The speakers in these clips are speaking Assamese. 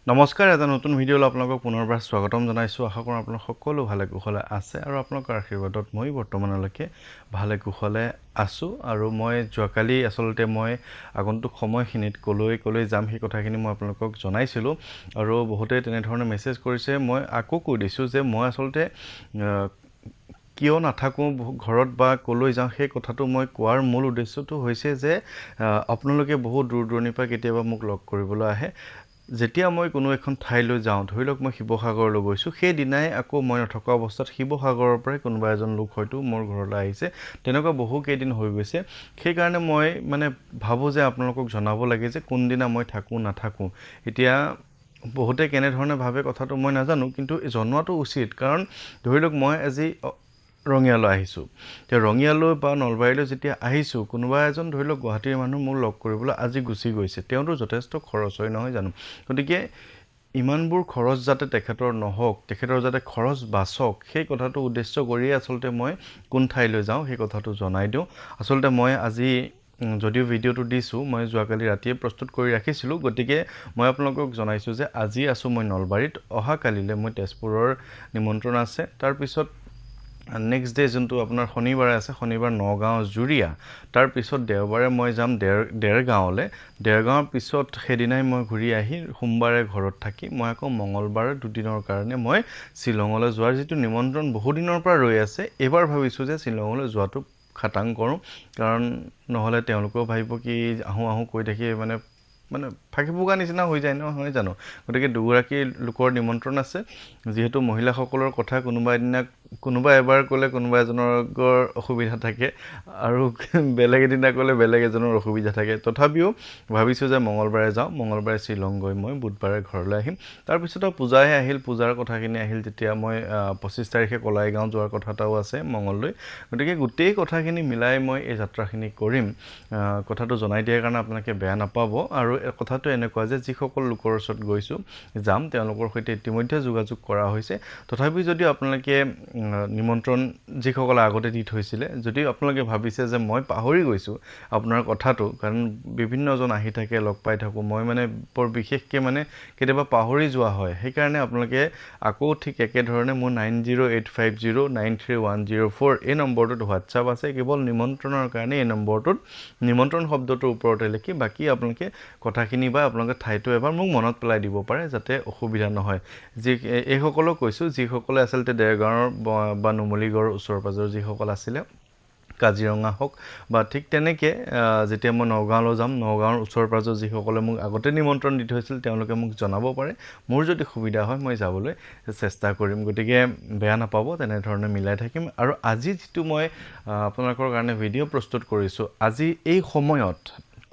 নমস্কাৰ এটা নতুন ভিডিঅ'লৈ আপোনালোকক পুনৰবাৰ স্বাগতম জনাইছোঁ আশা কৰোঁ আপোনালোক সকলো ভালে কুশলে আছে আৰু আপোনালোকৰ আশীৰ্বাদত মই বৰ্তমানলৈকে ভালে কুশলে আছোঁ আৰু মই যোৱাকালি আচলতে মই আগন্তুক সময়খিনিত কলৈ যাম সেই কথাখিনি মই আপোনালোকক জনাইছিলোঁ আৰু বহুতে তেনেধৰণে মেছেজ কৰিছে মই আকৌ কৈ দিছোঁ যে মই আচলতে কিয় নাথাকোঁ ঘৰত বা কলৈ যাওঁ সেই কথাটো মই কোৱাৰ মূল উদ্দেশ্যটো হৈছে যে আপোনালোকে বহুত দূৰ দূৰণিৰ পৰা কেতিয়াবা মোক লগ কৰিবলৈ আহে যেতিয়া মই কোনো এখন ঠাইলৈ যাওঁ ধৰি লওক মই শিৱসাগৰলৈ গৈছোঁ সেই দিনাই আকৌ মই নথকা অৱস্থাত শিৱসাগৰৰ পৰাই কোনোবা এজন লোক হয়তো মোৰ ঘৰলৈ আহিছে তেনেকুৱা বহু কেইদিন হৈ গৈছে সেইকাৰণে মই মানে ভাবোঁ যে আপোনালোকক জনাব লাগে যে কোনদিনা মই থাকোঁ নাথাকোঁ এতিয়া বহুতে কেনেধৰণে ভাবে কথাটো মই নাজানো কিন্তু জনোৱাটো উচিত কাৰণ ধৰি লওক মই আজি ৰঙিয়ালৈ আহিছোঁ এতিয়া ৰঙিয়ালৈ বা নলবাৰীলৈ যেতিয়া আহিছোঁ কোনোবা এজন ধৰি লওক গুৱাহাটীৰ মানুহ মোক লগ কৰিবলৈ আজি গুচি গৈছে তেওঁতো যথেষ্ট খৰচ হয় নহয় জানো গতিকে ইমানবোৰ খৰচ যাতে তেখেতৰ নহওক তেখেতৰ যাতে খৰচ বাচক সেই কথাটো উদ্দেশ্য কৰিয়ে আচলতে মই কোন ঠাইলৈ যাওঁ সেই কথাটো জনাই দিওঁ আচলতে মই আজি যদিও ভিডিঅ'টো দিছোঁ মই যোৱাকালি ৰাতিয়ে প্ৰস্তুত কৰি ৰাখিছিলোঁ গতিকে মই আপোনালোকক জনাইছোঁ যে আজি আছোঁ মই নলবাৰীত অহাকালিলৈ মই তেজপুৰৰ নিমন্ত্ৰণ আছে তাৰপিছত নেক্সট ডে যোনটো আপোনাৰ শনিবাৰে আছে শনিবাৰ নগাঁও জুৰিয়া তাৰপিছত দেওবাৰে মই যাম দেৰগাঁৱলৈ দেৰগাঁৱৰ পিছত সেইদিনাই মই ঘূৰি আহি সোমবাৰে ঘৰত থাকি মই আকৌ মঙলবাৰে দুদিনৰ কাৰণে মই শ্বিলঙলৈ যোৱাৰ যিটো নিমন্ত্ৰণ বহুদিনৰ পৰা ৰৈ আছে এইবাৰ ভাবিছোঁ যে শ্বিলঙলৈ যোৱাটো খাটাং কৰোঁ কাৰণ নহ'লে তেওঁলোকেও ভাবিব কি আহোঁ কৈ থাকি মানে ফাঁকি ফুকা নিচিনা হৈ যায় নহয় জানো গতিকে দুগৰাকী লোকৰ নিমন্ত্ৰণ আছে যিহেতু মহিলাসকলৰ কথা কোনোবা এবাৰ ক'লে কোনোবা এজনৰ অসুবিধা থাকে আৰু বেলেগ এদিনা ক'লে বেলেগ এজনৰ অসুবিধা থাকে তথাপিও ভাবিছোঁ যে মঙলবাৰে যাওঁ মঙলবাৰে শ্বিলং গৈ মই বুধবাৰে ঘৰলৈ আহিম তাৰপিছত পূজাহে আহিল পূজাৰ কথাখিনি আহিল যেতিয়া মই 25 তাৰিখে কলাইগাঁও যোৱাৰ কথা এটাও আছে মঙললৈ গতিকে গোটেই কথাখিনি মিলাই মই এই যাত্ৰাখিনি কৰিম কথাটো জনাই দিয়াৰ কাৰণে আপোনালোকে বেয়া নাপাব আৰু কথাটো এনেকুৱা যে যিসকল লোকৰ ওচৰত গৈছোঁ যাম তেওঁলোকৰ সৈতে ইতিমধ্যে যোগাযোগ কৰা হৈছে তথাপি যদি আপোনালোকে নিমন্ত্ৰণ যিসকলে আগতে দি থৈছিলে যদি আপোনালোকে ভাবিছে যে মই পাহৰি গৈছোঁ আপোনাৰ কথাটো কাৰণ বিভিন্নজন আহি থাকে লগ পাই থাকোঁ মই মানে বৰ বিশেষকৈ মানে কেতিয়াবা পাহৰি যোৱা হয় সেইকাৰণে আপোনালোকে আকৌ ঠিক একেধৰণে মোৰ 9085093104 এই নম্বৰটোত হোৱাটছআপ আছে কেৱল নিমন্ত্ৰণৰ কাৰণে এই নম্বৰটোত নিমন্ত্ৰণ শব্দটোৰ ওপৰতে লিখি বাকী আপোনালোকে কথাখিনি বা আপোনালোকে ঠাইটো এবাৰ মোক মনত পেলাই দিব পাৰে যাতে অসুবিধা নহয় এইসকলক কৈছোঁ যিসকলে আচলতে দেৰগাঁৱৰ বা নুমলীগড়ৰ ওচৰ পাজৰ যিসকল আছিলে কাজিৰঙা হওক বা ঠিক তেনেকৈ যেতিয়া মই নগাঁৱলৈ যাম নগাঁৱৰ ওচৰ পাজৰ যিসকলে মোক আগতে নিমন্ত্ৰণ দি থৈছিল তেওঁলোকে মোক জনাব পাৰে মোৰ যদি সুবিধা হয় মই যাবলৈ চেষ্টা কৰিম গতিকে বেয়া নাপাব তেনেধৰণে মিলাই থাকিম আৰু আজি যিটো মই আপোনালোকৰ কাৰণে ভিডিঅ' প্ৰস্তুত কৰিছোঁ আজি এই সময়ত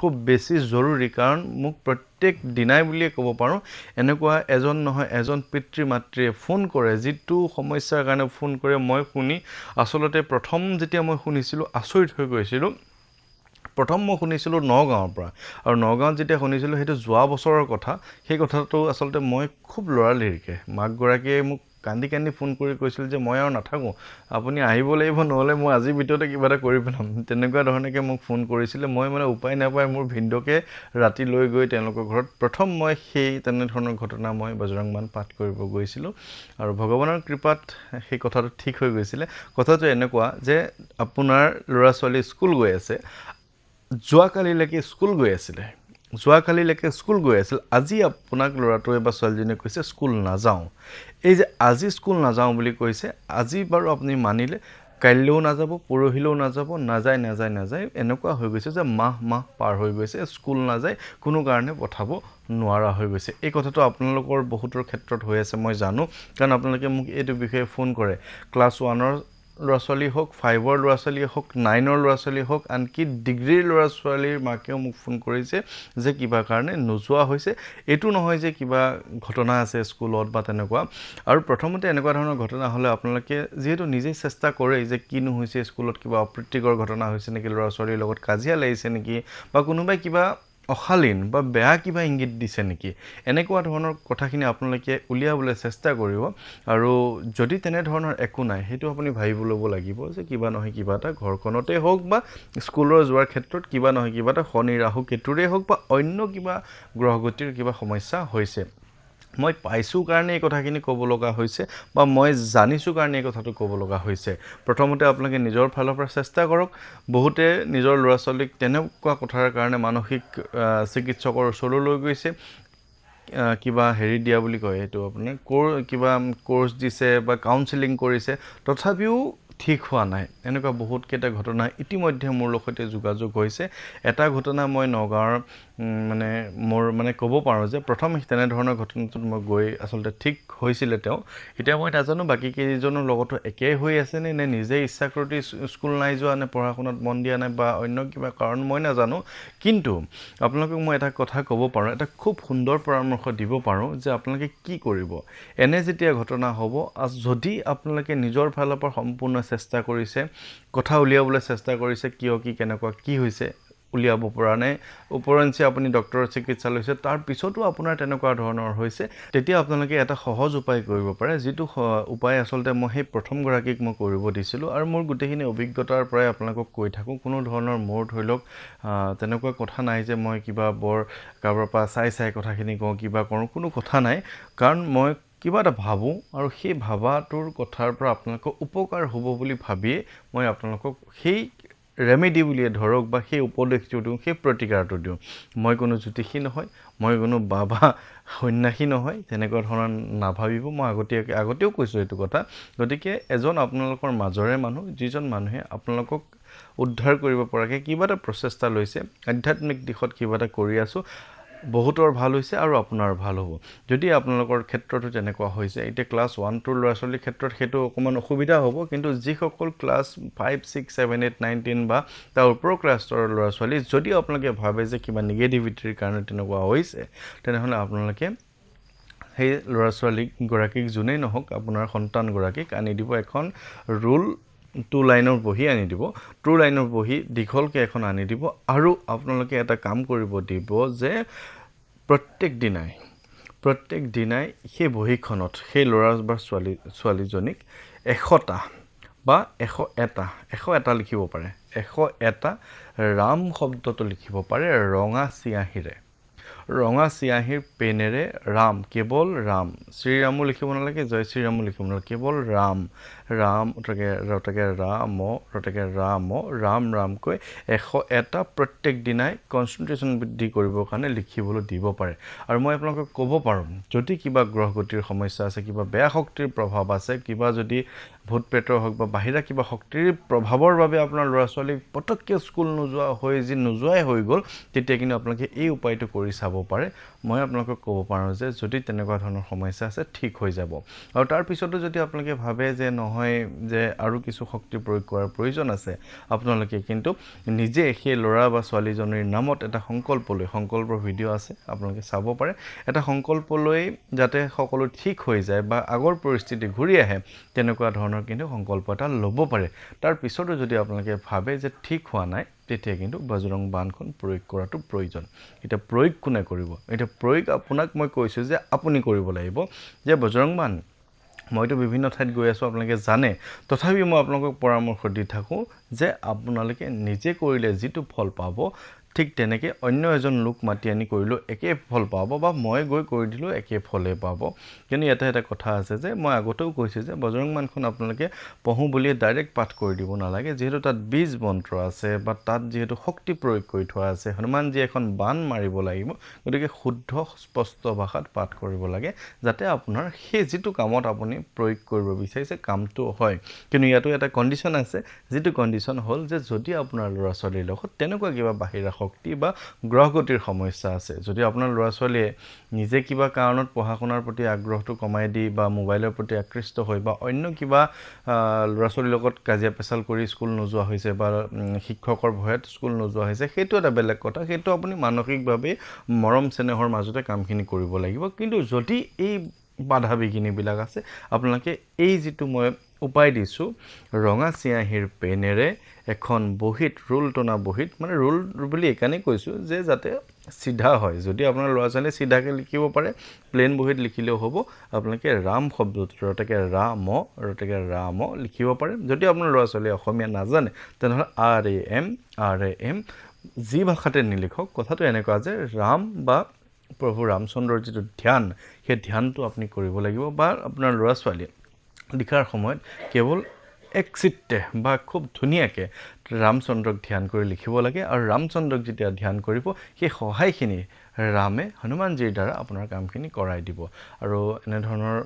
খুব বেছি জৰুৰী কাৰণ মোক প্ৰত্যেক দিনাই বুলিয়ে ক'ব পাৰোঁ এনেকুৱা এজন নহয় এজন পিতৃ মাতৃয়ে ফোন কৰে যিটো সমস্যাৰ কাৰণে ফোন কৰে মই শুনি আচলতে প্ৰথম যেতিয়া মই শুনিছিলোঁ আচৰিত হৈ গৈছিলোঁ প্ৰথম মই শুনিছিলোঁ নগাঁৱৰ পৰা আৰু নগাঁৱত যেতিয়া শুনিছিলোঁ সেইটো যোৱা বছৰৰ কথা সেই কথাটো আচলতে মই খুব লৰালিৰিকৈ মাকগৰাকীয়ে মোক কান্দি ফোন কৰি কৈছিল যে মই আৰু নাথাকোঁ আপুনি আহিব লাগিব নহ'লে মই আজিৰ ভিতৰতে কিবা এটা কৰি পেলাম তেনেকুৱা ধৰণেকৈ মোক ফোন কৰিছিলে মই মানে উপায় নাপায় মোৰ ভিনদেউকে ৰাতি লৈ গৈ তেওঁলোকৰ ঘৰত প্ৰথম মই সেই তেনেধৰণৰ ঘটনা মই বজৰং বাণ পাঠ কৰিব গৈছিলোঁ আৰু ভগৱানৰ কৃপাত সেই কথাটো ঠিক হৈ গৈছিলে কথাটো এনেকুৱা যে আপোনাৰ ল'ৰা ছোৱালী স্কুল গৈ আছে যোৱাকালিলৈকে স্কুল গৈ আছিল আজি আপোনাক ল'ৰাটোৱে বা ছোৱালীজনীয়ে কৈছে স্কুল নাযাওঁ এই যে আজি স্কুল নাযাওঁ বুলি কৈছে আজি বাৰু আপুনি মানিলে কাইলৈও নাযাব পৰহিলৈও নাযায় এনেকুৱা হৈ গৈছে যে মাহ পাৰ হৈ গৈছে স্কুল নাযায় কোনো কাৰণে পঠাব নোৱাৰা হৈ গৈছে এই কথাটো আপোনালোকৰ বহুতৰ ক্ষেত্ৰত হৈ আছে মই জানো কাৰণ আপোনালোকে মোক এইটো বিষয়ে ফোন কৰে ক্লাছ 1ৰ ল'ৰা ছোৱালী হওক 5ৰ ল'ৰা ছোৱালী হওক 9ৰ ল'ৰা ছোৱালী হওক আনকি ডিগ্ৰীৰ ল'ৰা ছোৱালীৰ মাকেও মোক ফোন কৰিছে যে কিবা কাৰণে নোযোৱা হৈছে এইটো নহয় যে কিবা ঘটনা আছে স্কুলত বা তেনেকুৱা আৰু প্ৰথমতে এনেকুৱা ধৰণৰ ঘটনা হ'লে আপোনালোকে যিহেতু নিজেই চেষ্টা কৰে যে কিনো হৈছে স্কুলত কিবা অপ্ৰীতিকৰ ঘটনা হৈছে নেকি ল'ৰা ছোৱালীৰ লগত কাজিয়া লাগিছে নেকি বা কোনোবাই কিবা অশালীন বা বেয়া কিবা ইংগিত দিছে নেকি এনেকুৱা ধৰণৰ কথাখিনি আপোনালোকে উলিয়াবলৈ চেষ্টা কৰিব আৰু যদি তেনে ধৰণৰ একো নাই সেইটো আপুনি ভাবিব ল'ব লাগিব যে কিবা নহয় কিবা এটা ঘৰখনতে হওক বা স্কুলৰ যোৱাৰ ক্ষেত্ৰত কিবা নহয় কিবা এটা শনি ৰাহু কেতুৰে হওক বা অন্য কিবা গ্ৰহগতিৰ কিবা সমস্যা হৈছে মই পাইছোঁ কাৰণে এই কথাখিনি ক'ব লগা হৈছে বা মই জানিছোঁ কাৰণে এই কথাটো ক'ব লগা হৈছে প্ৰথমতে আপোনালোকে নিজৰ ফালৰ পৰা চেষ্টা কৰক বহুতে নিজৰ ল'ৰা ছোৱালীক তেনেকুৱা কথাৰ কাৰণে মানসিক চিকিৎসকৰ ওচৰলৈ লৈ গৈছে কিবা হেৰি দিয়া বুলি কয় এইটো আপোনাৰ কিবা কোৰ্স দিছে বা কাউন্সেলিং কৰিছে তথাপিও ঠিক হোৱা নাই এনেকুৱা বহুত কেইটা ঘটনা ইতিমধ্যে মোৰ লগত যোগাযোগ হৈছে এটা ঘটনা মই নগাঁৱৰ মানে মোৰ মানে ক'ব পাৰোঁ যে প্ৰথম তেনে ধৰণৰ ঘটনাটোত মই গৈ আচলতে ঠিক হৈছিলে তেওঁ এতিয়া মই নাজানো বাকী কেইজনৰ লগতো একেই হৈ আছে নে নিজে ইচ্ছা কৰি স্কুল নাই যোৱা নে পঢ়া শুনাত মন দিয়া নাই বা অন্য কিবা কাৰণ মই নাজানো কিন্তু আপোনালোকক মই এটা কথা ক'ব পাৰোঁ এটা খুব সুন্দৰ পৰামৰ্শ দিব পাৰোঁ যে আপোনালোকে কি কৰিব এনে যেতিয়া ঘটনা হ'ব যদি আপোনালোকে নিজৰ ফালৰ পৰা সম্পূৰ্ণ চেষ্টা কৰিছে কথা উলিয়াবলৈ চেষ্টা কৰিছে কিয় কি কেনেকুৱা কি হৈছে উলিয়াব পৰা নাই উপৰঞ্চি আপুনি ডক্টৰৰ চিকিৎসা লৈছে তাৰ পিছতো আপোনাৰ তেনেকুৱা ধৰণৰ হৈছে তেতিয়া আপোনালোকে এটা সহজ উপায় কৰিব পাৰে যিটো উপায় আচলতে মই সেই প্ৰথম গৰাকীক মই কৰিব দিছিলোঁ আৰু মোৰ গোটেইখিনি অভিজ্ঞতাৰ পৰাই আপোনালোকক কৈ থাকোঁ কোনো ধৰণৰ মোৰ ধৰি লওক তেনেকুৱা কথা নাই যে মই কিবা বৰ কাৰোবাৰ পৰা চাই কথাখিনি কওঁ কিবা কৰোঁ কোনো কথা নাই কাৰণ মই কিবা এটা ভাবোঁ আৰু সেই ভাবাটোৰ কথাৰ পৰা আপোনালোকৰ উপকাৰ হ'ব বুলি ভাবিয়ে মই আপোনালোকক সেই ৰেমেডি বুলিয়ে ধৰক বা সেই উপদেশটো দিওঁ সেই প্ৰতিকাৰটো দিওঁ মই কোনো জ্যোতিষী নহয় মই কোনো বাবা সন্যাসী নহয় তেনেকুৱা ধৰণৰ নাভাবিব মই আগতেও কৈছোঁ এইটো কথা গতিকে এজন আপোনালোকৰ মাজৰে মানুহ যিজন মানুহে আপোনালোকক উদ্ধাৰ কৰিব পৰাকৈ কিবা এটা প্ৰচেষ্টা লৈছে আধ্যাত্মিক দিশত কিবা এটা কৰি আছোঁ বহুতৰ ভাল হৈছে আৰু আপোনাৰ ভাল হ'ব যদি আপোনালোকৰ ক্ষেত্ৰতো তেনেকুৱা হৈছে এতিয়া ক্লাছ 1-2 ল'ৰা ছোৱালীৰ ক্ষেত্ৰত সেইটো অকমান অসুবিধা হ'ব কিন্তু যিসকল ক্লাছ 5 6 7 8 9 10 বা তাৰ ওপৰৰ ক্লাছৰ ল'ৰা ছোৱালী যদি আপোনালোকে ভাবে যে কিবা নিগেটিভিটিৰ কাৰণে তেনেকুৱা হৈছে তেনেহ'লে আপোনালোকে সেই ল'ৰা ছোৱালীক গৰাকীক যোনেই নহওক আপোনাৰ সন্তান গৰাকীক আনি দিব এখন ৰুল 2 লাইনৰ বহি আনি দিব 2 লাইনৰ বহি দীঘলকৈ এখন আনি দিব আৰু আপোনালোকে এটা কাম কৰিব দিব যে প্ৰত্যেক দিনাই সেই বহিখনত সেই ল'ৰা বা ছোৱালীজনীক 100টা বা 101টা লিখিব পাৰে 101টা ৰাম শব্দটো লিখিব পাৰে ৰঙা চিয়াহীৰ পেনেৰে ৰাম কেৱল ৰাম শ্ৰীৰামো লিখিব নালাগে জয় শ্ৰীৰামো লিখিব নালাগে কেৱল ৰাম ৰামকৈ 101টা প্ৰত্যেক দিনাই কনচেন্ট্ৰেশ্যন বৃদ্ধি কৰিবৰ কাৰণে লিখিবলৈ দিব পাৰে আৰু মই আপোনালোকক ক'ব পাৰোঁ যদি কিবা গ্ৰহগতিৰ সমস্যা আছে কিবা বেয়া শক্তিৰ প্ৰভাৱ আছে কিবা যদি ভূত প্ৰেতৰ হওক বা বাহিৰা কিবা শক্তিৰ প্ৰভাৱৰ বাবে আপোনাৰ ল'ৰা ছোৱালীক পটককৈ স্কুল নোযোৱাই হৈ গ'ল তেতিয়া কিন্তু আপোনালোকে এই উপায়টো কৰি চাব পাৰে মই আপোনালোকক ক'ব পাৰোঁ যে যদি তেনেকুৱা ধৰণৰ সমস্যা আছে ঠিক হৈ যাব আৰু তাৰ পিছতো যদি আপোনালোকে ভাবে যে নহয় যে আৰু কিছু শক্তি প্ৰয়োগ কৰাৰ প্ৰয়োজন আছে আপোনালোকে কিন্তু নিজে সেই ল'ৰা বা ছোৱালীজনীৰ নামত এটা সংকল্পৰ ভিডিঅ' আছে আপোনালোকে চাব পাৰে এটা সংকল্প লৈ যাতে সকলো ঠিক হৈ যায় বা আগৰ পৰিস্থিতি ঘূৰি আহে তেনেকুৱা ধৰণৰ কিন্তু সংকল্প এটা ল'ব পাৰে তাৰ পিছতো যদি আপোনালোকে ভাবে যে ঠিক হোৱা নাই তেতিয়া কিন্তু বজৰং বাণখন প্ৰয়োগ কৰাটো প্ৰয়োজন এটা প্ৰয়োগ কোনে কৰিব এটা প্ৰয়োগ আপোনাক মই কৈছোঁ যে আপুনি কৰিব লাগিব যে বজৰং বাণ মইতো বিভিন্ন ঠাইত গৈ আছোঁ আপোনালোকে জানে তথাপি মই আপোনালোকক পৰামৰ্শ দি থাকোঁ যে আপোনালোকে নিজে কৰিলে যিটো ফল পাব ঠিক তেনেকৈ অন্য এজন লোক মাতি আনি কৰিলেও একে ফল পাব বা মই গৈ কৰি দিলেও একে ফলে পাব কিন্তু ইয়াতে এটা কথা আছে যে মই আগতেও কৈছোঁ যে বজৰং বাণখন আপোনালোকে পঢ়োঁ বুলিয়ে ডাইৰেক্ট পাঠ কৰি দিব নালাগে যিহেতু তাত 20 মন্ত্ৰ আছে বা তাত যিহেতু শক্তি প্ৰয়োগ কৰি থোৱা আছে হনুমানজী এখন বাণ মাৰিব লাগিব গতিকে শুদ্ধ স্পষ্ট ভাষাত পাঠ কৰিব লাগে যাতে আপোনাৰ সেই যিটো কামত আপুনি প্ৰয়োগ কৰিব বিচাৰিছে কামটো হয় কিন্তু ইয়াতো এটা কণ্ডিশ্যন আছে যিটো কণ্ডিশ্যন হ'ল যে যদি আপোনাৰ ল'ৰা ছোৱালীৰ লগত তেনেকুৱা কিবা বাহিৰা শক্তি বা গ্ৰহগতিৰ সমস্যা আছে যদি আপোনাৰ ল'ৰা ছোৱালীয়ে নিজে কিবা কাৰণত পঢ়া শুনাৰ প্ৰতি আগ্ৰহটো কমাই দি বা মোবাইলৰ প্ৰতি আকৃষ্ট হৈ বা অন্য কিবা ল'ৰা ছোৱালীৰ লগত কাজিয়া পেচাল কৰি স্কুল নোযোৱা হৈছে বা শিক্ষকৰ ভয়ত স্কুল নোযোৱা হৈছে সেইটো এটা বেলেগ কথা সেইটো আপুনি মানসিকভাৱে মৰম চেনেহৰ মাজতে কামখিনি কৰিব লাগিব কিন্তু যদি এই বাধা বিঘিনিবিলাক আছে আপোনালোকে এই যিটো মই উপায় দিছোঁ ৰঙা চিয়াহীৰ পেনেৰে এখন বহীত ৰুল টনা বহীত মানে ৰুল বুলি এইকাৰণে কৈছোঁ যে যাতে চিধা হয় যদি আপোনাৰ ল'ৰা ছোৱালীয়ে চিধাকৈ লিখিব পাৰে প্লেন বহীত লিখিলেও হ'ব আপোনালোকে ৰাম শব্দটো ৰতেকে ৰাম লিখিব পাৰে যদি আপোনাৰ ল'ৰা ছোৱালীয়ে অসমীয়া নাজানে তেনেহ'লে RAM যি ভাষাতে নিলিখক কথাটো এনেকুৱা যে ৰাম বা প্ৰভু ৰামচন্দ্ৰৰ যিটো ধ্যান সেই ধ্যানটো আপুনি কৰিব লাগিব বা আপোনাৰ ল'ৰা ছোৱালীয়ে লিখাৰ সময়ত কেৱল এক চিত্তে বা খুব ধুনীয়াকৈ ৰামচন্দ্ৰক ধ্যান কৰি লিখিব লাগে আৰু ৰামচন্দ্ৰক যেতিয়া ধ্যান কৰিব সেই সহায়খিনি ৰামে হনুমানজীৰ দ্বাৰা আপোনাৰ কামখিনি কৰাই দিব আৰু এনেধৰণৰ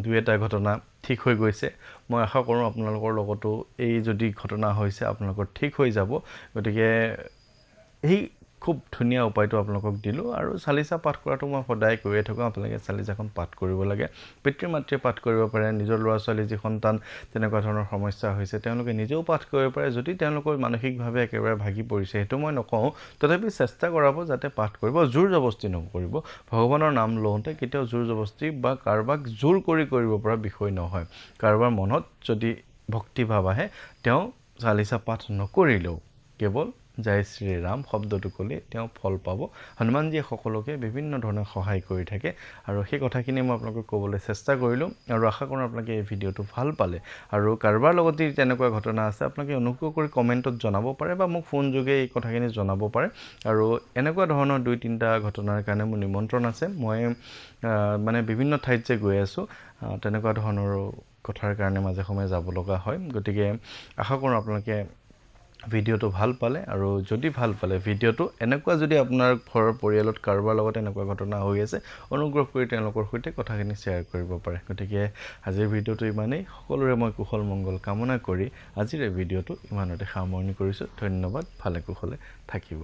দুই এটা ঘটনা ঠিক হৈ গৈছে মই আশা কৰোঁ আপোনালোকৰ লগতো এই যদি ঘটনা হৈছে আপোনালোকৰ ঠিক হৈ যাব গতিকে এই খুব ধুনীয়া উপায়টো আপোনালোকক দিলোঁ আৰু চালিচা পাঠ কৰাটো মই সদায় কৈয়ে থাকোঁ আপোনালোকে চালিচাখন পাঠ কৰিব লাগে পিতৃ মাতৃয়ে পাঠ কৰিব পাৰে নিজৰ ল'ৰা ছোৱালী যি সন্তান তেনেকুৱা ধৰণৰ সমস্যা হৈছে তেওঁলোকে নিজেও পাঠ কৰিব পাৰে যদি তেওঁলোকৰ মানসিকভাৱে একেবাৰে ভাগি পৰিছে সেইটো মই নকওঁ তথাপি চেষ্টা কৰাব যাতে পাঠ কৰিব জোৰ জবস্তি নকৰিব ভগৱানৰ নাম লওঁতে কেতিয়াও জোৰ জবস্তি বা কাৰোবাক জোৰ কৰি কৰিব পৰা বিষয় নহয় কাৰোবাৰ মনত যদি ভক্তিভাৱ আহে তেওঁ চালিচা পাঠ নকৰিলেও কেৱল জয় শ্ৰীৰাম শব্দটো ক'লে তেওঁ ফল পাব হনুমানজীয়ে সকলোকে বিভিন্ন ধৰণে সহায় কৰি থাকে আৰু সেই কথাখিনি মই আপোনালোকক ক'বলৈ চেষ্টা কৰিলোঁ আৰু আশা কৰোঁ আপোনালোকে এই ভিডিঅ'টো ভাল পালে আৰু কাৰোবাৰ লগত যদি তেনেকুৱা ঘটনা আছে আপোনালোকে অনুগ্ৰহ কৰি কমেণ্টত জনাব পাৰে বা মোক ফোন যোগে এই কথাখিনি জনাব পাৰে আৰু এনেকুৱা ধৰণৰ 2-3টা ঘটনাৰ কাৰণে মোৰ নিমন্ত্ৰণ আছে মই মানে বিভিন্ন ঠাইত যে গৈ আছোঁ তেনেকুৱা ধৰণৰ কথাৰ কাৰণে মাজে সময়ে যাব লগা হয় গতিকে আশা কৰোঁ আপোনালোকে ভিডিঅ'টো ভাল পালে আৰু যদি ভাল পালে ভিডিঅ'টো এনেকুৱা যদি আপোনাৰ ঘৰৰ পৰিয়ালত কাৰোবাৰ লগত এনেকুৱা ঘটনা হৈ আছে অনুগ্ৰহ কৰি তেওঁলোকৰ সৈতে কথাখিনি শ্বেয়াৰ কৰিব পাৰে গতিকে আজিৰ ভিডিঅ'টো ইমানেই সকলোৰে মই কুশল মংগল কামনা কৰি আজিৰ এই ভিডিঅ'টো ইমানতে সামৰণি কৰিছোঁ ধন্যবাদ ভালে কুশলে থাকিব